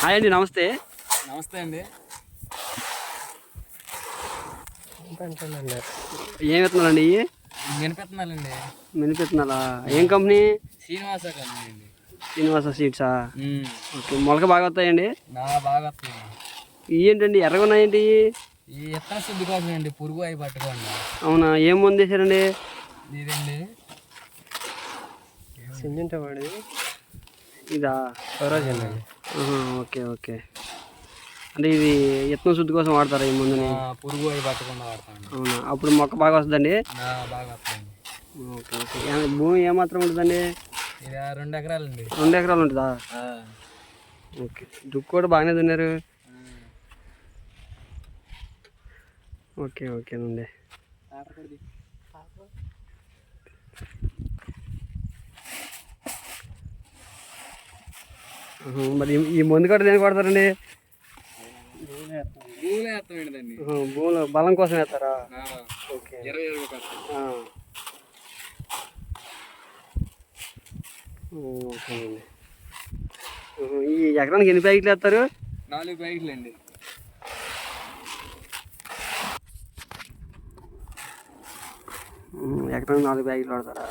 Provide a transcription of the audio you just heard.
Hi అండి, నమస్తే. నమస్తే అండి. ఏం విత్తనాలండి ఇవి? మినపెత్తనాలండి. మినిపెత్తనాలా? ఏం కంపెనీ? శ్రీనివాస కంపెనీ అండి. శ్రీనివాస సీడ్సా? ఓకే. మొలక బాగా వస్తాయండి? బాగా వస్తాయండి. ఇవి ఏంటండి ఎర్రగా ఉన్నాయేంటి? ఈ విత్తన శుద్ధి కోసం అండి, పురుగు అవి పట్టుకోండి. అవునా? ఏం మందు వేసారండి? ఇదండి సింజంట వాడి ఇదా? స్వరాజన్ అండి. Okay okay. అంటే ఇది విత్తనం శుద్ధి కోసం వాడతారా ఈ మందుని? పురుగు అవి పట్టకుండా వాడతామండి. అవునా? అప్పుడు మొక్క బాగా వస్తుందండి? బాగా వస్తాయండి. Okay okay. భూమి ఏమాత్రం ఉంటుందండి? ఇది 2 ఎకరాలండి. 2 ఎకరాలు ఉంటుందా? ఓకే. దుక్కు కూడా బాగానే తిన్నారు. ఓకే ఓకేనండి. మరి ఈ మందు కట్ట దేనికి వాడతారండి? భూమిలో బలం కోసం వేస్తారా? ఓకే. ఓకేనండి. ఈ ఎకరానికి ఎన్ని ప్యాకెట్లు వేస్తారు? 4 ప్యాకెట్లు అండి. ఎకరానికి 4 ప్యాకెట్లు వాడతారా?